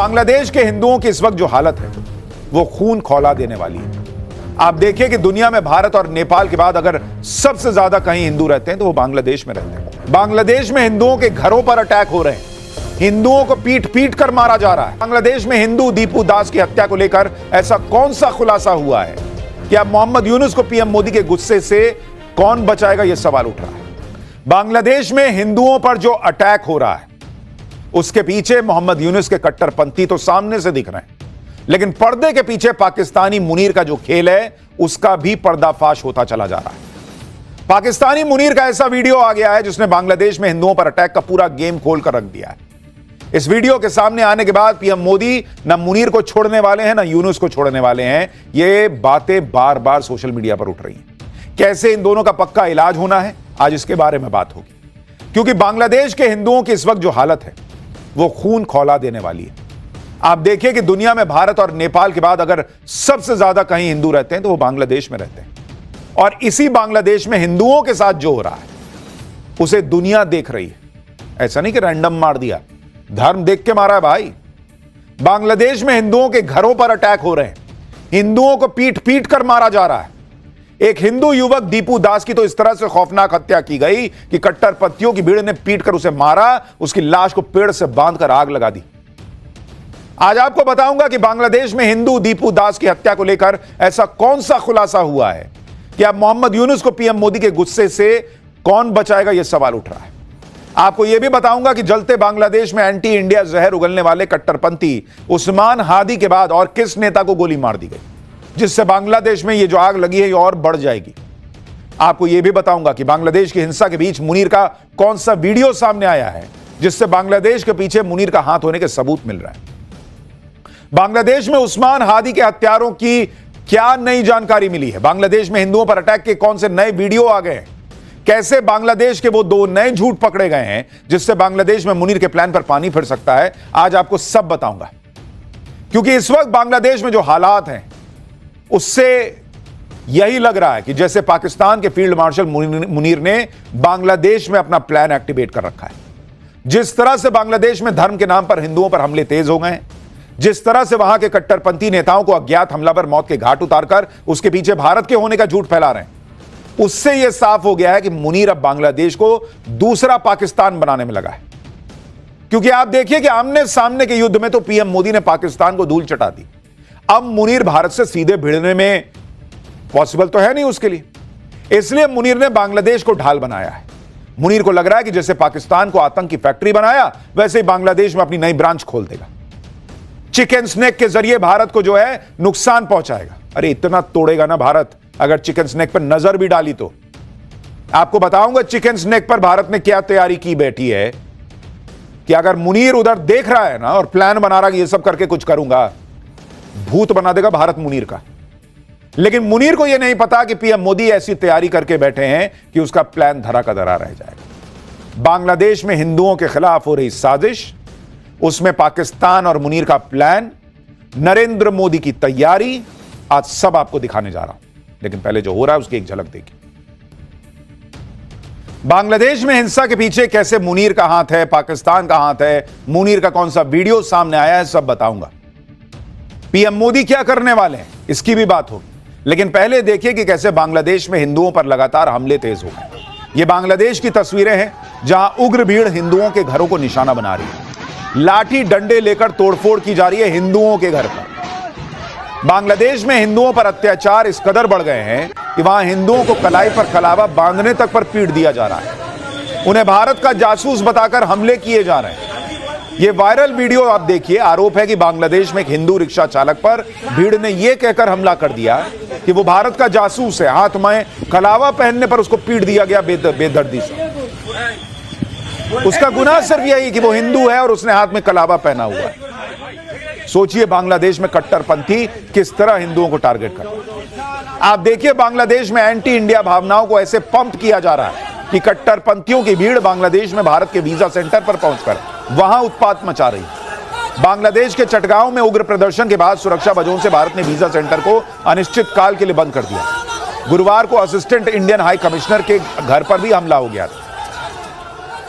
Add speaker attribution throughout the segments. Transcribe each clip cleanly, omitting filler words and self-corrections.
Speaker 1: बांग्लादेश के हिंदुओं की इस वक्त जो हालत है वो खून खौला देने वाली है। आप देखिए कि दुनिया में भारत और नेपाल के बाद अगर सबसे ज्यादा कहीं हिंदू रहते हैं तो वो बांग्लादेश में रहते हैं। बांग्लादेश में हिंदुओं के घरों पर अटैक हो रहे हैं, हिंदुओं को पीट पीट कर मारा जा रहा है। बांग्लादेश में हिंदू दीपू दास की हत्या को लेकर ऐसा कौन सा खुलासा हुआ है कि अब मोहम्मद यूनुस को पीएम मोदी के गुस्से से कौन बचाएगा, यह सवाल उठ रहा है। बांग्लादेश में हिंदुओं पर जो अटैक हो रहा है उसके पीछे मोहम्मद यूनुस के कट्टरपंथी तो सामने से दिख रहे हैं, लेकिन पर्दे के पीछे पाकिस्तानी मुनीर का जो खेल है उसका भी पर्दाफाश होता चला जा रहा है। पाकिस्तानी मुनीर का ऐसा वीडियो आ गया है जिसने बांग्लादेश में हिंदुओं पर अटैक का पूरा गेम खोल कर रख दिया है। इस वीडियो के सामने आने के बाद पीएम मोदी न मुनीर को छोड़ने वाले हैं न यूनुस को छोड़ने वाले हैं। ये बातें बार बार सोशल मीडिया पर उठ रही हैं। कैसे इन दोनों का पक्का इलाज होना है, आज इसके बारे में बात होगी, क्योंकि बांग्लादेश के हिंदुओं की इस वक्त जो हालत है वो खून खौला देने वाली है। आप देखिए कि दुनिया में भारत और नेपाल के बाद अगर सबसे ज्यादा कहीं हिंदू रहते हैं तो वो बांग्लादेश में रहते हैं, और इसी बांग्लादेश में हिंदुओं के साथ जो हो रहा है उसे दुनिया देख रही है। ऐसा नहीं कि रैंडम मार दिया, धर्म देख के मारा है भाई। बांग्लादेश में हिंदुओं के घरों पर अटैक हो रहे हैं, हिंदुओं को पीट पीट कर मारा जा रहा है। एक हिंदू युवक दीपू दास की तो इस तरह से खौफनाक हत्या की गई कि कट्टरपंथियों की भीड़ ने पीट कर उसे मारा, उसकी लाश को पेड़ से बांधकर आग लगा दी। आज आपको बताऊंगा कि बांग्लादेश में हिंदू दीपू दास की हत्या को लेकर ऐसा कौन सा खुलासा हुआ है कि अब मोहम्मद यूनुस को पीएम मोदी के गुस्से से कौन बचाएगा, यह सवाल उठ रहा है। आपको यह भी बताऊंगा कि जलते बांग्लादेश में एंटी इंडिया जहर उगलने वाले कट्टरपंथी उस्मान हादी के बाद और किस नेता को गोली मार दी गई जिससे बांग्लादेश में यह जो आग लगी है ये और बढ़ जाएगी। आपको यह भी बताऊंगा कि बांग्लादेश की हिंसा के बीच मुनीर का कौन सा वीडियो सामने आया है जिससे बांग्लादेश के पीछे मुनीर का हाथ होने के सबूत मिल रहा है। बांग्लादेश में उस्मान हादी के हत्यारों की क्या नई जानकारी मिली है, बांग्लादेश में हिंदुओं पर अटैक के कौन से नए वीडियो आ गए हैं, कैसे बांग्लादेश के वो दो नए झूठ पकड़े गए हैं जिससे बांग्लादेश में मुनीर के प्लान पर पानी फिर सकता है, आज आपको सब बताऊंगा। क्योंकि इस वक्त बांग्लादेश में जो हालात हैं उससे यही लग रहा है कि जैसे पाकिस्तान के फील्ड मार्शल मुनीर ने बांग्लादेश में अपना प्लान एक्टिवेट कर रखा है। जिस तरह से बांग्लादेश में धर्म के नाम पर हिंदुओं पर हमले तेज हो गए हैं, जिस तरह से वहां के कट्टरपंथी नेताओं को अज्ञात हमलावर मौत के घाट उतारकर उसके पीछे भारत के होने का झूठ फैला रहे हैं, उससे यह साफ हो गया है कि मुनीर अब बांग्लादेश को दूसरा पाकिस्तान बनाने में लगा है। क्योंकि आप देखिए कि आमने सामने के युद्ध में तो पीएम मोदी ने पाकिस्तान को धूल चटा दी, अब मुनीर भारत से सीधे भिड़ने में पॉसिबल तो है नहीं उसके लिए, इसलिए मुनीर ने बांग्लादेश को ढाल बनाया है। मुनीर को लग रहा है कि जैसे पाकिस्तान को आतंक की फैक्ट्री बनाया वैसे ही बांग्लादेश में अपनी नई ब्रांच खोल देगा, चिकन स्नेक के जरिए भारत को जो है नुकसान पहुंचाएगा। अरे इतना तोड़ेगा ना भारत, अगर चिकन स्नेक पर नजर भी डाली तो। आपको बताऊंगा चिकन स्नेक पर भारत ने क्या तैयारी की बैठी है कि अगर मुनीर उधर देख रहा है ना और प्लान बना रहा है कि ये सब करके कुछ करूंगा, भूत बना देगा भारत मुनीर का। लेकिन मुनीर को यह नहीं पता कि पीएम मोदी ऐसी तैयारी करके बैठे हैं कि उसका प्लान धरा का धरा रह जाएगा। बांग्लादेश में हिंदुओं के खिलाफ हो रही साजिश, उसमें पाकिस्तान और मुनीर का प्लान, नरेंद्र मोदी की तैयारी, आज सब आपको दिखाने जा रहा हूं। लेकिन पहले जो हो रहा है उसकी एक झलक देखिए। बांग्लादेश में हिंसा के पीछे कैसे मुनीर का हाथ है, पाकिस्तान का हाथ है, मुनीर का कौन सा वीडियो सामने आया है, सब बताऊंगा। पीएम मोदी क्या करने वाले हैं इसकी भी बात होगी, लेकिन पहले देखिए कि कैसे बांग्लादेश में हिंदुओं पर लगातार हमले तेज हो गए। ये बांग्लादेश की तस्वीरें हैं जहां उग्र भीड़ हिंदुओं के घरों को निशाना बना रही है, लाठी डंडे लेकर तोड़फोड़ की जा रही है हिंदुओं के घर पर। बांग्लादेश में हिंदुओं पर अत्याचार इस कदर बढ़ गए हैं कि वहां हिंदुओं को कलाई पर कलावा बांधने तक पर पीट दिया जा रहा है, उन्हें भारत का जासूस बताकर हमले किए जा रहे हैं। ये वायरल वीडियो आप देखिए, आरोप है कि बांग्लादेश में एक हिंदू रिक्शा चालक पर भीड़ ने यह कहकर हमला कर दिया कि वो भारत का जासूस है, हाथ में कलावा पहनने पर उसको पीट दिया गया बेदर्दी से। उसका गुनाह सिर्फ यही कि वो हिंदू है और उसने हाथ में कलावा पहना हुआ है। सोचिए बांग्लादेश में कट्टरपंथी किस तरह हिंदुओं को टारगेट कर। आप देखिए बांग्लादेश में एंटी इंडिया भावनाओं को ऐसे पंप किया जा रहा है कि कट्टरपंथियों की भीड़ बांग्लादेश में भारत के वीजा सेंटर पर पहुंचकर वहां उत्पात मचा रही है। बांग्लादेश के चटगांव में उग्र प्रदर्शन के बाद सुरक्षा वजहों से भारत ने वीजा सेंटर को अनिश्चित काल के लिए बंद कर दिया। गुरुवार को असिस्टेंट इंडियन हाई कमिश्नर के घर पर भी हमला हो गया था।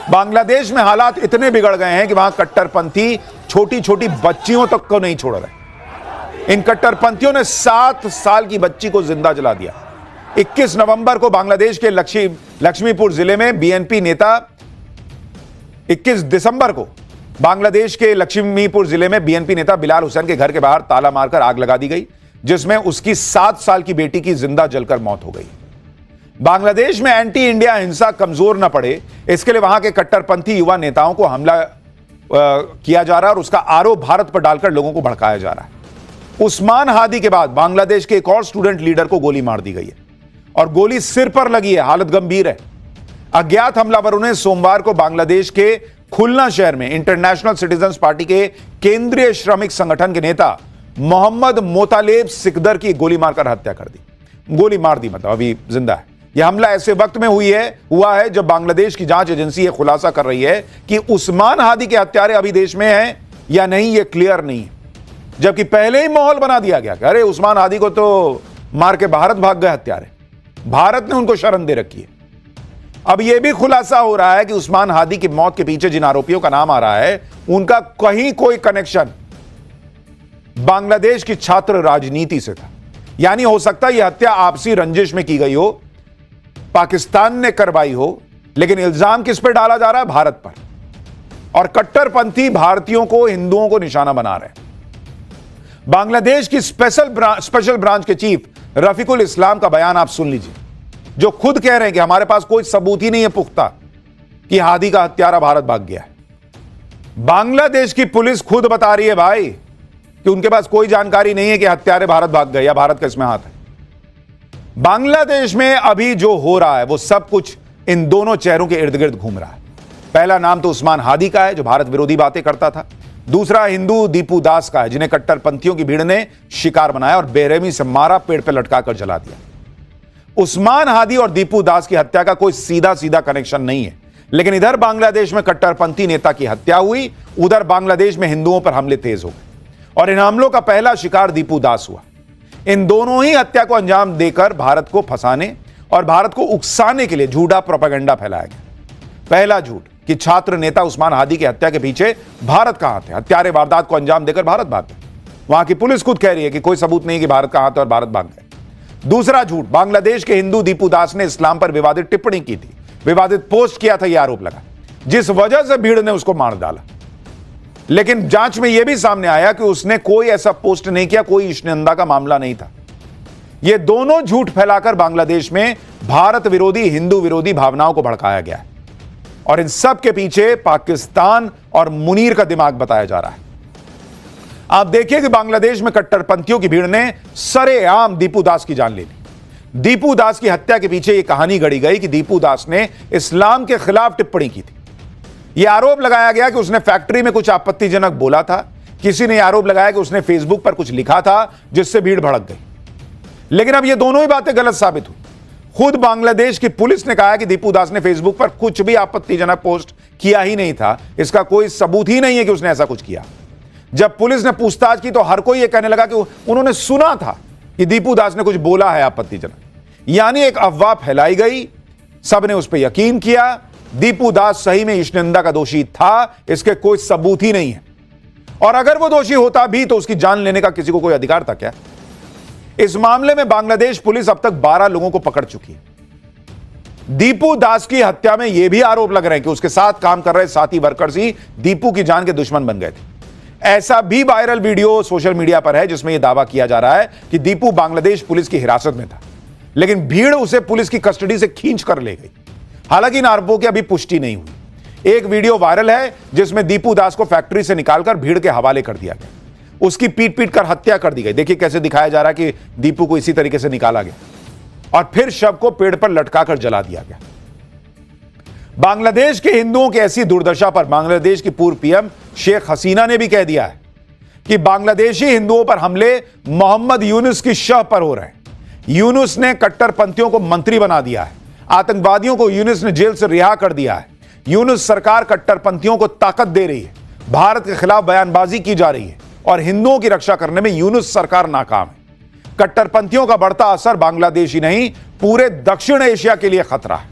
Speaker 1: बांग्लादेश में हालात इतने बिगड़ गए हैं कि वहां कट्टरपंथी छोटी छोटी बच्चियों तक को नहीं छोड़ रहे। इन कट्टरपंथियों ने 7 साल की बच्ची को जिंदा जला दिया। 21 नवंबर को बांग्लादेश के लक्ष्मीपुर जिले में बीएनपी नेता 21 दिसंबर को बांग्लादेश के लक्ष्मीपुर जिले में बीएनपी नेता बिलाल हुसैन के घर के बाहर ताला मारकर आग लगा दी गई, जिसमें उसकी 7 साल की बेटी की जिंदा जलकर मौत हो गई। बांग्लादेश में एंटी इंडिया हिंसा कमजोर न पड़े, इसके लिए वहां के कट्टरपंथी युवा नेताओं को हमला किया जा रहा है और उसका आरोप भारत पर डालकर लोगों को भड़काया जा रहा है। उस्मान हादी के बाद बांग्लादेश के एक और स्टूडेंट लीडर को गोली मार दी गई है और गोली सिर पर लगी है, हालत गंभीर है। अज्ञात हमलावरों ने सोमवार को बांग्लादेश के खुलना शहर में इंटरनेशनल सिटीजन्स पार्टी के केंद्रीय श्रमिक संगठन के नेता मोहम्मद मोतालेब सिकदर की गोली मारकर हत्या कर दी। गोली मार दी मतलब अभी जिंदा है। यह हमला ऐसे वक्त में हुआ है जब बांग्लादेश की जांच एजेंसी यह खुलासा कर रही है कि उस्मान हादी के हत्यारे अभी देश में हैं या नहीं, यह क्लियर नहीं है। जबकि पहले ही माहौल बना दिया गया कि अरे उस्मान हादी को तो मार के भारत भाग गए हत्यारे, भारत ने उनको शरण दे रखी है। अब यह भी खुलासा हो रहा है कि उस्मान हादी की मौत के पीछे जिन आरोपियों का नाम आ रहा है उनका कहीं कोई कनेक्शन बांग्लादेश की छात्र राजनीति से था। यानी हो सकता है यह हत्या आपसी रंजिश में की गई हो, पाकिस्तान ने करवाई हो, लेकिन इल्जाम किस पर डाला जा रहा है? भारत पर। और कट्टरपंथी भारतीयों को, हिंदुओं को निशाना बना रहे हैं। बांग्लादेश की स्पेशल ब्रांच के चीफ रफीकुल इस्लाम का बयान आप सुन लीजिए, जो खुद कह रहे हैं कि हमारे पास कोई सबूत ही नहीं है पुख्ता कि हादी का हत्यारा भारत भाग गया है। बांग्लादेश की पुलिस खुद बता रही है भाई कि उनके पास कोई जानकारी नहीं है कि हत्यारे भारत भाग गए या भारत का इसमें हाथ है। बांग्लादेश में अभी जो हो रहा है वो सब कुछ इन दोनों चेहरों के इर्द गिर्द घूम रहा है। पहला नाम तो उस्मान हादी का है जो भारत विरोधी बातें करता था। दूसरा हिंदू दीपू दास का है जिन्हें कट्टरपंथियों की भीड़ ने शिकार बनाया और बेरहमी से मारा, पेड़ पर लटकाकर जला दिया। उस्मान हादी और दीपू दास की हत्या का कोई सीधा सीधा कनेक्शन नहीं है, लेकिन इधर बांग्लादेश में कट्टरपंथी नेता की हत्या हुई, उधर बांग्लादेश में हिंदुओं पर हमले तेज हो गए और इन हमलों का पहला शिकार दीपू दास हुआ। इन दोनों ही हत्या को अंजाम देकर भारत को फंसाने और भारत को उकसाने के लिए झूठा प्रोपेगेंडा फैलाया गया। पहला झूठ कि छात्र नेता उस्मान हादी की हत्या के पीछे भारत का हाथ है, हत्यारे वारदात को अंजाम देकर भारत भाग गए। वहां की पुलिस खुद कह रही है कि कोई सबूत नहीं कि भारत का हाथ है और भारत भाग गए। दूसरा झूठ, बांग्लादेश के हिंदू दीपू दास ने इस्लाम पर विवादित टिप्पणी की थी, विवादित पोस्ट किया था, यह आरोप लगा, जिस वजह से भीड़ ने उसको मार डाला। लेकिन जांच में यह भी सामने आया कि उसने कोई ऐसा पोस्ट नहीं किया, कोई ईशनिंदा का मामला नहीं था। ये दोनों झूठ फैलाकर बांग्लादेश में भारत विरोधी, हिंदू विरोधी भावनाओं को भड़काया गया है और इन सब के पीछे पाकिस्तान और मुनीर का दिमाग बताया जा रहा है। आप देखिए कि बांग्लादेश में कट्टरपंथियों की भीड़ ने सरेआम दीपू दास की जान ले ली। दीपू दास की हत्या के पीछे यह कहानी गढ़ी गई कि दीपू दास ने इस्लाम के खिलाफ टिप्पणी की थी। यह आरोप लगाया गया कि उसने फैक्ट्री में कुछ आपत्तिजनक बोला था। किसी ने आरोप लगाया कि उसने फेसबुक पर कुछ लिखा था जिससे भीड़ भड़क गई। लेकिन अब यह दोनों ही बातें गलत साबित हुई। खुद बांग्लादेश की पुलिस ने कहा कि दीपू दास ने फेसबुक पर कुछ भी आपत्तिजनक पोस्ट किया ही नहीं था, इसका कोई सबूत ही नहीं है कि उसने ऐसा कुछ किया। जब पुलिस ने पूछताछ की तो हर कोई यह कहने लगा कि उन्होंने सुना था कि दीपू दास ने कुछ बोला है आपत्तिजनक, यानी एक अफवाह फैलाई गई, सबने उस पर यकीन किया। दीपू दास सही में ईशनिंदा का दोषी था, इसके कोई सबूत ही नहीं है। और अगर वो दोषी होता भी तो उसकी जान लेने का किसी को कोई अधिकार था क्या? इस मामले में बांग्लादेश पुलिस अब तक 12 लोगों को पकड़ चुकी है। दीपू दास की हत्या में यह भी आरोप लग रहे हैं कि उसके साथ काम कर रहे साथी वर्कर्स ही दीपू की जान के दुश्मन बन गए थे। ऐसा भी वायरल वीडियो सोशल मीडिया पर है जिसमें यह दावा किया जा रहा है कि दीपू बांग्लादेश पुलिस की हिरासत में था, लेकिन भीड़ उसे पुलिस की कस्टडी से खींच कर ले गई। हालांकि इन आरोपों की अभी पुष्टि नहीं हुई। एक वीडियो वायरल है जिसमें दीपू दास को फैक्ट्री से निकालकर भीड़ के हवाले कर दिया गया, उसकी पीट पीट कर हत्या कर दी गई। देखिए कैसे दिखाया जा रहा है कि दीपू को इसी तरीके से निकाला गया और फिर शव को पेड़ पर लटकाकर जला दिया गया। बांग्लादेश के हिंदुओं की ऐसी दुर्दशा पर बांग्लादेश की पूर्व पीएम शेख हसीना ने भी कह दिया है कि बांग्लादेशी हिंदुओं पर हमले मोहम्मद यूनुस की शह पर हो रहे हैं। यूनुस ने कट्टरपंथियों को मंत्री बना दिया है, आतंकवादियों को यूनुस ने जेल से रिहा कर दिया है। यूनुस सरकार कट्टरपंथियों को ताकत दे रही है, भारत के खिलाफ बयानबाजी की जा रही है और हिंदुओं की रक्षा करने में यूनुस सरकार नाकाम है। कट्टरपंथियों का बढ़ता असर बांग्लादेश ही नहीं, पूरे दक्षिण एशिया के लिए खतरा है।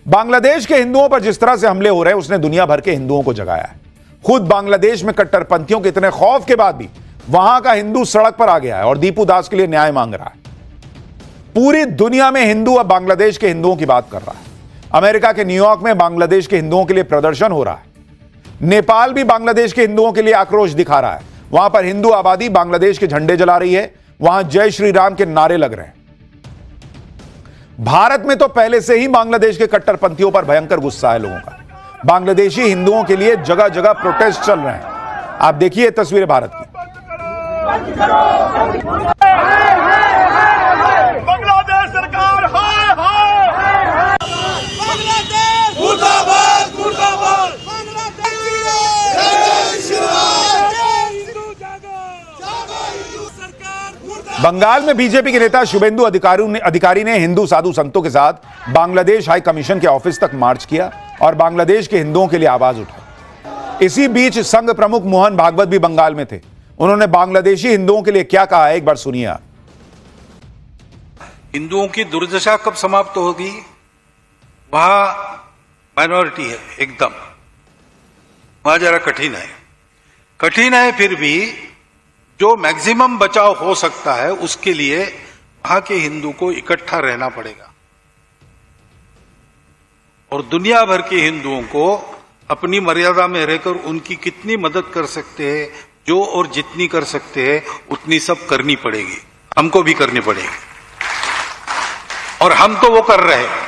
Speaker 1: बांग्लादेश के हिंदुओं पर जिस तरह से हमले हो रहे हैं उसने दुनिया भर के हिंदुओं को जगाया है। खुद बांग्लादेश में कट्टरपंथियों के इतने खौफ के बाद भी वहां का हिंदू सड़क पर आ गया है और दीपू दास के लिए न्याय मांग रहा है। पूरी दुनिया में हिंदू अब बांग्लादेश के हिंदुओं की बात कर रहा है। अमेरिका के न्यूयॉर्क में बांग्लादेश के हिंदुओं के लिए प्रदर्शन हो रहा है। नेपाल भी बांग्लादेश के हिंदुओं के लिए आक्रोश दिखा रहा है। वहां पर हिंदू आबादी बांग्लादेश के झंडे जला रही है, वहां जय श्री राम के नारे लग रहे हैं। भारत में तो पहले से ही बांग्लादेश के कट्टरपंथियों पर भयंकर गुस्सा है लोगों का। बांग्लादेशी हिंदुओं के लिए जगह जगह प्रोटेस्ट चल रहे हैं। आप देखिए तस्वीरें भारत की।
Speaker 2: बांग्लादेश सरकार हाय हाय, बांग्लादेश मुर्दाबाद मुर्दाबाद, बांग्लादेश जय श्री राम, हिंदू जागो जागो, हिंदू सरकार मुर्दाबाद।
Speaker 1: बंगाल में बीजेपी के नेता शुभेंदु अधिकारी ने हिंदू साधु संतों के साथ बांग्लादेश हाई कमीशन के ऑफिस तक मार्च किया और बांग्लादेश के हिंदुओं के लिए आवाज उठाई। इसी बीच संघ प्रमुख मोहन भागवत भी बंगाल में थे। उन्होंने बांग्लादेशी हिंदुओं के लिए क्या कहा है, एक बार सुनिए आप।
Speaker 3: हिंदुओं की दुर्दशा कब समाप्त होगी? वहां माइनॉरिटी है एकदम, वहां जरा कठिन है, फिर भी जो मैक्सिमम बचाव हो सकता है उसके लिए वहां के हिंदू को इकट्ठा रहना पड़ेगा और दुनिया भर के हिंदुओं को अपनी मर्यादा में रहकर उनकी कितनी मदद कर सकते हैं, जो और जितनी कर सकते हैं उतनी सब करनी पड़ेगी, हमको भी करनी पड़ेगी और हम तो वो कर रहे हैं।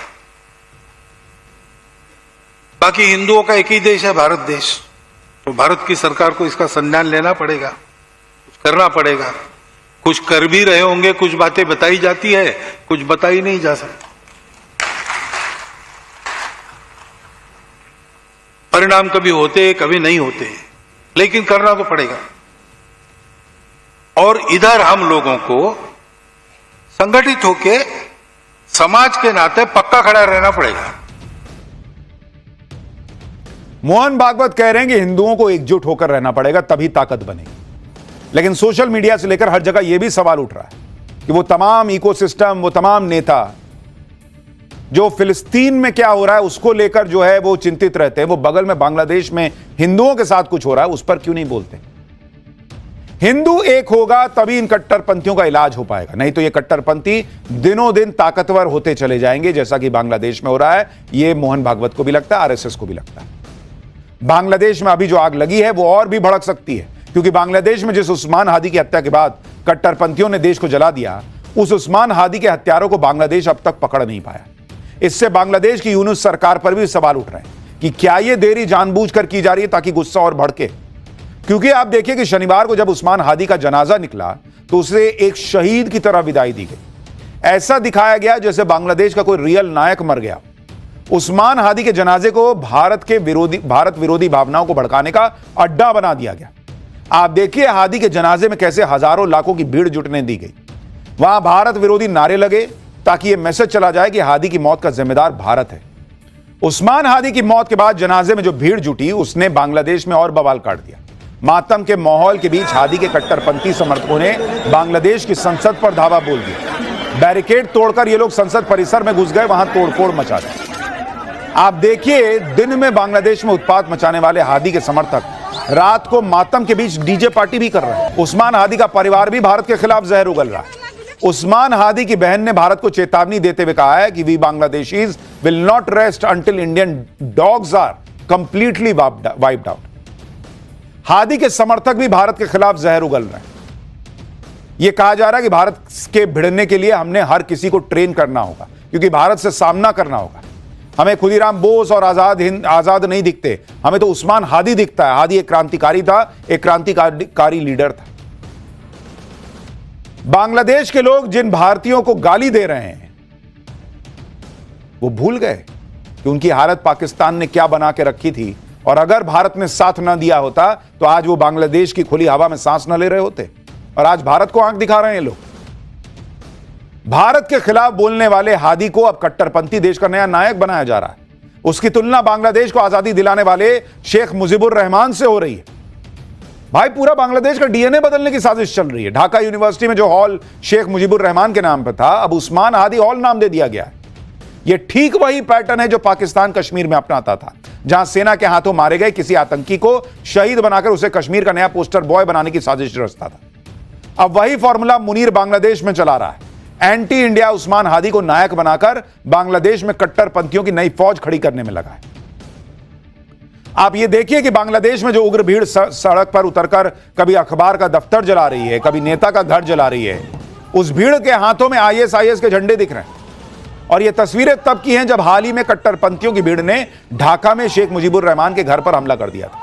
Speaker 3: बाकी हिंदुओं का एक ही देश है, भारत देश, तो भारत की सरकार को इसका संज्ञान लेना पड़ेगा, कुछ करना पड़ेगा। कुछ कर भी रहे होंगे, कुछ बातें बताई जाती है, कुछ बताई नहीं जा सकती। परिणाम कभी होते कभी नहीं होते, लेकिन करना तो पड़ेगा। और इधर हम लोगों को संगठित होके समाज के नाते पक्का खड़ा रहना पड़ेगा।
Speaker 1: मोहन भागवत कह रहे हैं कि हिंदुओं को एकजुट होकर रहना पड़ेगा, तभी ताकत बनेगी। लेकिन सोशल मीडिया से लेकर हर जगह यह भी सवाल उठ रहा है कि वो तमाम इकोसिस्टम, वो तमाम नेता जो फिलिस्तीन में क्या हो रहा है उसको लेकर जो है वो चिंतित रहते हैं, वो बगल में बांग्लादेश में हिंदुओं के साथ कुछ हो रहा है उस पर क्यों नहीं बोलते। हिंदू एक होगा तभी इन कट्टरपंथियों का इलाज हो पाएगा, नहीं तो ये कट्टरपंथी दिनों दिन ताकतवर होते चले जाएंगे, जैसा कि बांग्लादेश में हो रहा है। ये मोहन भागवत को भी लगता है, आरएसएस को भी लगता है। बांग्लादेश में अभी जो आग लगी है वो और भी भड़क सकती है, क्योंकि बांग्लादेश में जिस उस्मान हादी की हत्या के बाद कट्टरपंथियों ने देश को जला दिया, उस उस्मान हादी के हत्यारों को बांग्लादेश अब तक पकड़ नहीं पाया। इससे बांग्लादेश की यूनुस सरकार पर भी सवाल उठ रहे हैं कि क्या यह देरी जानबूझकर की जा रही है ताकि गुस्सा और भड़के। क्योंकि आप देखिए कि शनिवार को जब उस्मान हादी का जनाजा निकला तो उसे एक शहीद की तरह विदाई दी गई। ऐसा दिखाया गया जैसे बांग्लादेश का कोई रियल नायक मर गया। उस्मान हादी के जनाजे को भारत विरोधी भावनाओं को भड़काने का अड्डा बना दिया गया। आप देखिए हादी के जनाजे में कैसे हजारों लाखों की भीड़ जुटने दी गई। वहां भारत विरोधी नारे लगे ताकि यह मैसेज चला जाए कि हादी की मौत का जिम्मेदार भारत है। उस्मान हादी की मौत के बाद जनाजे में जो भीड़ जुटी उसने बांग्लादेश में और बवाल काट दिया। मातम के माहौल के बीच हादी के कट्टरपंथी समर्थकों ने बांग्लादेश की संसद पर धावा बोल दिया। बैरिकेड तोड़कर ये लोग संसद परिसर में घुस गए, वहां तोड़फोड़ मचा दी। आप देखिए दिन में बांग्लादेश में उत्पात मचाने वाले हादी के समर्थक रात को मातम के बीच डीजे पार्टी भी कर रहे हैं। उस्मान हादी का परिवार भी भारत के खिलाफ जहर उगल रहा है। उस्मान हादी की बहन ने भारत को चेतावनी देते हुए कहा है कि we Bangladeshis will not rest until Indian dogs are completely wiped out. Hadi के समर्थक भी भारत के खिलाफ जहर उगल रहे हैं। यह कहा जा रहा है कि भारत के भिड़ने के लिए हमने हर किसी को ट्रेन करना होगा, क्योंकि भारत से सामना करना होगा। हमें खुदीराम बोस और आजाद नहीं दिखते, हमें तो उस्मान हादी दिखता है। हादी एक क्रांतिकारी था, एक क्रांतिकारी लीडर था। बांग्लादेश के लोग जिन भारतीयों को गाली दे रहे हैं वो भूल गए कि उनकी हालत पाकिस्तान ने क्या बना के रखी थी, और अगर भारत ने साथ ना दिया होता तो आज वो बांग्लादेश की खुली हवा में सांस न ले रहे होते, और आज भारत को आंख दिखा रहे हैं लोग। भारत के खिलाफ बोलने वाले हादी को अब कट्टरपंथी देश का नया नायक बनाया जा रहा है। उसकी तुलना बांग्लादेश को आजादी दिलाने वाले शेख मुजीबुर रहमान से हो रही है। भाई पूरा बांग्लादेश का डीएनए बदलने की साजिश चल रही है। ढाका यूनिवर्सिटी में जो हॉल शेख मुजीबुर रहमान के नाम पर था, अब उस्मान हादी हॉल नाम दे दिया गया है। यह ठीक वही पैटर्न है जो पाकिस्तान कश्मीर में अपनाता था, जहां सेना के हाथों मारे गए किसी आतंकी को शहीद बनाकर उसे कश्मीर का नया पोस्टर बॉय बनाने की साजिश रचता था। अब वही फॉर्मूला मुनीर बांग्लादेश में चला रहा है। एंटी इंडिया उस्मान हादी को नायक बनाकर बांग्लादेश में कट्टरपंथियों की नई फौज खड़ी करने में लगा है। आप ये देखिए कि बांग्लादेश में जो उग्र भीड़ सड़क पर उतरकर कभी अखबार का दफ्तर जला रही है, कभी नेता का घर जला रही है, उस भीड़ के हाथों में आईएसआईएस के झंडे दिख रहे हैं। और ये तस्वीरें तब की हैं जब हाल ही में कट्टरपंथियों की भीड़ ने ढाका में शेख मुजीबुर रहमान के घर पर हमला कर दिया था।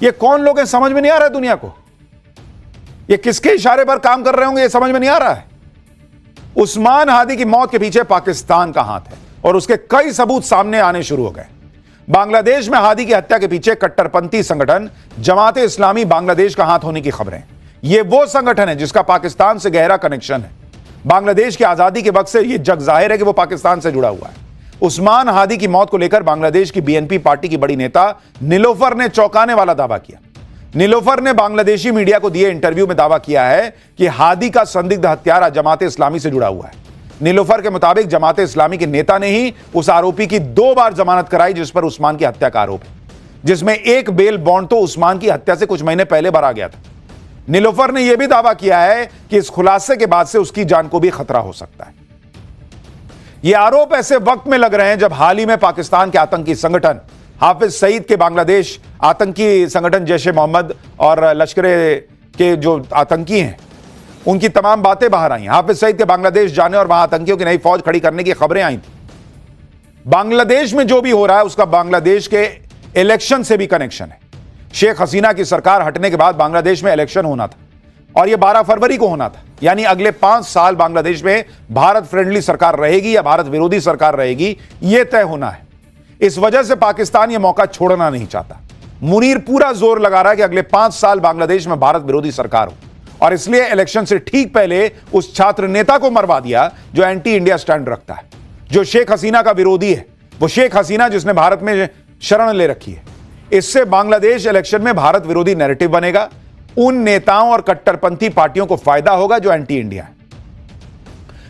Speaker 1: ये कौन लोग हैं, समझ में नहीं आ रहा है दुनिया को। ये किसके इशारे पर काम कर रहे होंगे, ये समझ में नहीं आ रहा है। उस्मान हादी की मौत के पीछे पाकिस्तान का हाथ है और उसके कई सबूत सामने आने शुरू हो गए। बांग्लादेश में हादी की हत्या के पीछे कट्टरपंथी संगठन जमात इस्लामी बांग्लादेश का हाथ होने की खबरें। यह वो संगठन है जिसका पाकिस्तान से गहरा कनेक्शन है। बांग्लादेश की आजादी के वक्त से यह जग जाहिर है कि वो पाकिस्तान से जुड़ा हुआ है। उस्मान हादी की मौत को लेकर बांग्लादेश की बीएनपी पार्टी की बड़ी नेता निलोफर ने चौंकाने वाला दावा किया। निलोफर ने बांग्लादेशी मीडिया को दिए इंटरव्यू में दावा किया है कि हादी का संदिग्ध हत्यारा जमात इस्लामी से जुड़ा हुआ है। निलोफर के मुताबिक जमात इस्लामी के नेता ने ही उस आरोपी की 2 बार जमानत कराई जिस पर उस्मान की हत्या का आरोप है, जिसमें एक बेल बॉन्ड तो उस्मान की हत्या से कुछ महीने पहले भरा गया था। निलोफर ने यह भी दावा किया है कि इस खुलासे के बाद से उसकी जान को भी खतरा हो सकता है। ये आरोप ऐसे वक्त में लग रहे हैं जब हाल ही में पाकिस्तान के आतंकी संगठन हाफिज सईद के बांग्लादेश आतंकी संगठन जैश ए मोहम्मद और लश्कर के जो आतंकी हैं उनकी तमाम बातें बाहर आई। हाफिज सईद के बांग्लादेश जाने और वहां आतंकियों की नई फौज खड़ी करने की खबरें आई थी। बांग्लादेश में जो भी हो रहा है उसका बांग्लादेश के इलेक्शन से भी कनेक्शन है। शेख हसीना की सरकार हटने के बाद बांग्लादेश में इलेक्शन होना था और यह 12 फरवरी को होना था। यानी अगले 5 साल बांग्लादेश में भारत फ्रेंडली सरकार रहेगी या भारत विरोधी सरकार रहेगी, यह तय होना है। इस वजह से पाकिस्तान यह मौका छोड़ना नहीं चाहता। मुनीर पूरा जोर लगा रहा है कि अगले 5 साल बांग्लादेश में भारत विरोधी सरकार हो और इसलिए इलेक्शन से ठीक पहले उस छात्र नेता को मरवा दिया जो एंटी इंडिया स्टैंड रखता है, जो शेख हसीना का विरोधी है। वो शेख हसीना जिसने भारत में शरण ले रखी है। इससे बांग्लादेश इलेक्शन में भारत विरोधी नैरेटिव बनेगा। उन नेताओं और कट्टरपंथी पार्टियों को फायदा होगा जो एंटी इंडिया है।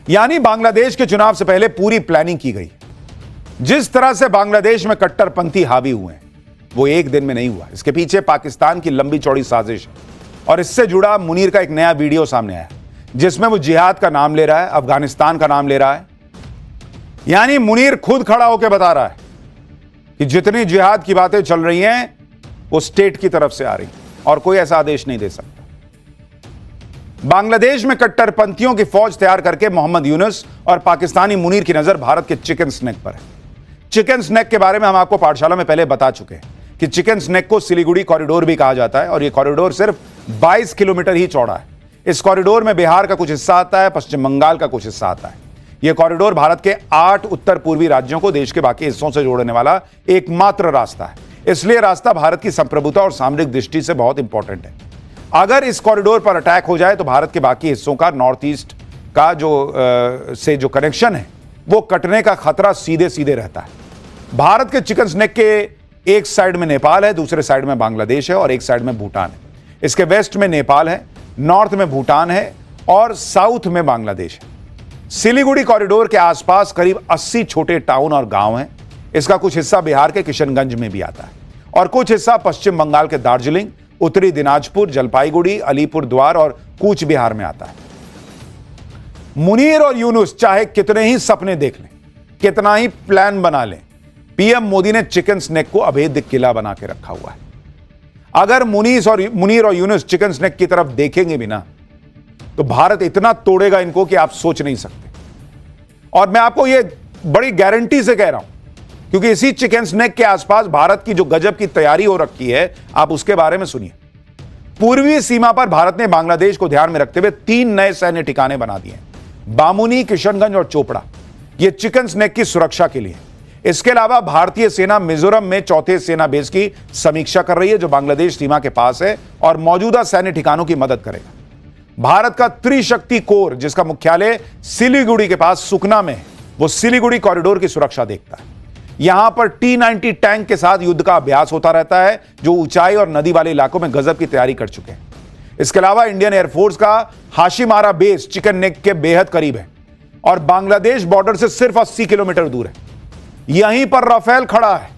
Speaker 1: यानी बांग्लादेश के चुनाव से पहले पूरी प्लानिंग की गई। जिस तरह से बांग्लादेश में कट्टरपंथी हावी हुए हैं वो एक दिन में नहीं हुआ। इसके पीछे पाकिस्तान की लंबी चौड़ी साजिश है और इससे जुड़ा मुनीर का एक नया वीडियो सामने आया जिसमें वो जिहाद का नाम ले रहा है, अफगानिस्तान का नाम ले रहा है। यानी मुनीर खुद खड़ा होकर बता रहा है कि जितनी जिहाद की बातें चल रही हैं वो स्टेट की तरफ से आ रही और कोई ऐसा आदेश नहीं दे सकता। बांग्लादेश में कट्टरपंथियों की फौज तैयार करके मोहम्मद यूनुस और पाकिस्तानी मुनीर की नजर भारत के चिकन स्नैक पर है। चिकन स्नैक के बारे में हम आपको पाठशाला में पहले बता चुके हैं कि चिकन स्नैक को सिलीगुड़ी कॉरिडोर भी कहा जाता है और यह कॉरिडोर सिर्फ 22 किलोमीटर ही चौड़ा है। इस कॉरिडोर में बिहार का कुछ हिस्सा आता है, पश्चिम बंगाल का कुछ हिस्सा आता है। यह कॉरिडोर भारत के 8 उत्तर पूर्वी राज्यों को देश के बाकी हिस्सों से जोड़ने वाला एकमात्र रास्ता है। इसलिए रास्ता भारत की संप्रभुता और सामरिक दृष्टि से बहुत इंपॉर्टेंट है। अगर इस कॉरिडोर पर अटैक हो जाए तो भारत के बाकी हिस्सों का नॉर्थ ईस्ट का जो कनेक्शन है वो कटने का खतरा सीधे सीधे रहता है। भारत के चिकन स्नैक के एक साइड में नेपाल है, दूसरे साइड में बांग्लादेश है और एक साइड में भूटान है। इसके वेस्ट में नेपाल है, नॉर्थ में भूटान है और साउथ में बांग्लादेश है। सिलीगुड़ी कॉरिडोर के आसपास करीब 80 छोटे टाउन और गांव हैं। इसका कुछ हिस्सा बिहार के किशनगंज में भी आता है और कुछ हिस्सा पश्चिम बंगाल के दार्जिलिंग, उत्तरी दिनाजपुर, जलपाईगुड़ी, अलीपुर द्वार और कूच बिहार में आता है। मुनीर और यूनुस चाहे कितने ही सपने देख लें, कितना ही प्लान बना लें, पीएम मोदी ने चिकन स्नैक को अभेद्य किला बना के रखा हुआ है। अगर मुनीर और यूनुस चिकन स्नैक की तरफ देखेंगे भी ना तो भारत इतना तोड़ेगा इनको कि आप सोच नहीं सकते। और मैं आपको यह बड़ी गारंटी से कह रहा हूं क्योंकि इसी चिकन स्नैक के आसपास भारत की जो गजब की तैयारी हो रखी है, आप उसके बारे में सुनिए। पूर्वी सीमा पर भारत ने बांग्लादेश को ध्यान में रखते हुए 3 नए सैन्य ठिकाने बना दिए, बामुनी, किशनगंज और चोपड़ा। यह चिकन स्नैक की सुरक्षा के लिए। इसके अलावा भारतीय सेना मिजोरम में 4थे सेना बेस की समीक्षा कर रही है जो बांग्लादेश सीमा के पास है और मौजूदा सैन्य ठिकानों की मदद करेगा। भारत का त्रिशक्ति कोर जिसका मुख्यालय सिलीगुड़ी के पास सुकना में है, वो सिलीगुड़ी कॉरिडोर की सुरक्षा देखता है। यहां पर T-90 टैंक के साथ युद्ध का अभ्यास होता रहता है जो ऊंचाई और नदी वाले इलाकों में गजब की तैयारी कर चुके हैं। इसके अलावा इंडियन एयरफोर्स का हाशिमारा बेस चिकन नेक के बेहद करीब है। और बांग्लादेश बॉर्डर से सिर्फ 80 किलोमीटर दूर है। यहीं पर राफेल खड़ा है,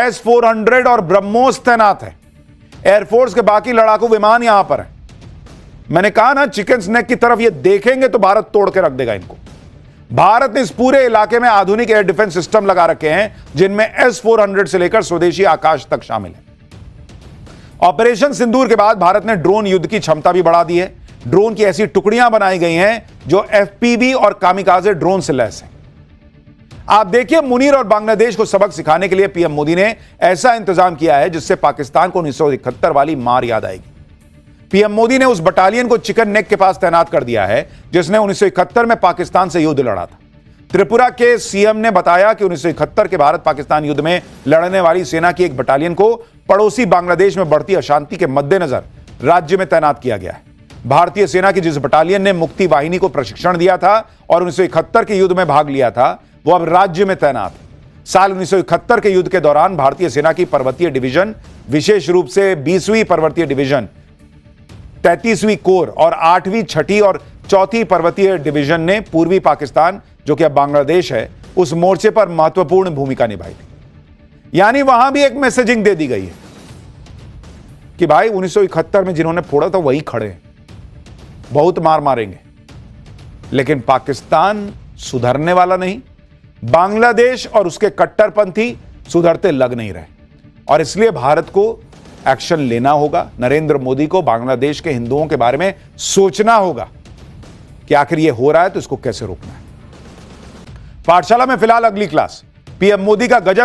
Speaker 1: S-400 और ब्रह्मोस तैनात है। एयरफोर्स के बाकी लड़ाकू विमान यहां पर है। मैंने कहा ना, चिकन स्नैक की तरफ ये देखेंगे तो भारत तोड़ के रख देगा इनको। भारत ने इस पूरे इलाके में आधुनिक एयर डिफेंस सिस्टम लगा रखे हैं, जिनमें S-400 से लेकर स्वदेशी आकाश तक शामिल है। ऑपरेशन सिंदूर के बाद भारत ने ड्रोन युद्ध की क्षमता भी बढ़ा दी है। ड्रोन की ऐसी टुकड़ियां बनाई गई हैं जो FPV और कामिकाजे ड्रोन से लैस हैं। आप देखिए, मुनीर और बांग्लादेश को सबक सिखाने के लिए पीएम मोदी ने ऐसा इंतजाम किया है जिससे पाकिस्तान को 1971 वाली मार याद आएगी। पीएम मोदी ने उस बटालियन को चिकन नेक के पास तैनात कर दिया है जिसने 1971 में पाकिस्तान से युद्ध लड़ा था। त्रिपुरा के सीएम ने बताया कि 1971 के भारत पाकिस्तान युद्ध में लड़ने वाली सेना की एक बटालियन को पड़ोसी बांग्लादेश में बढ़ती अशांति के मद्देनजर राज्य में तैनात किया गया है। भारतीय सेना की जिस बटालियन ने मुक्ति वाहिनी को प्रशिक्षण दिया था और 1971 के युद्ध में भाग लिया था, वो अब राज्य में तैनात है। साल 1971 के युद्ध के दौरान भारतीय सेना की पर्वतीय डिवीजन, विशेष रूप से 20वीं पर्वतीय डिवीजन, 33वीं कोर और 8वीं, 6ठी और 4थी पर्वतीय डिवीजन ने पूर्वी पाकिस्तान, जो कि अब बांग्लादेश है, उस मोर्चे पर महत्वपूर्ण भूमिका निभाई थी। यानी वहां भी एक मैसेजिंग दे दी गई है कि भाई 1971 में जिन्होंने फोड़ा था वही खड़े हैं, बहुत मार मारेंगे। लेकिन पाकिस्तान सुधरने वाला नहीं, बांग्लादेश और उसके कट्टरपंथी सुधरते लग नहीं रहे, और इसलिए भारत को एक्शन लेना होगा। नरेंद्र मोदी को बांग्लादेश के हिंदुओं के बारे में सोचना होगा कि आखिर यह हो रहा है तो इसको कैसे रोकना है। पाठशाला में फिलहाल अगली क्लास, पीएम मोदी का गजब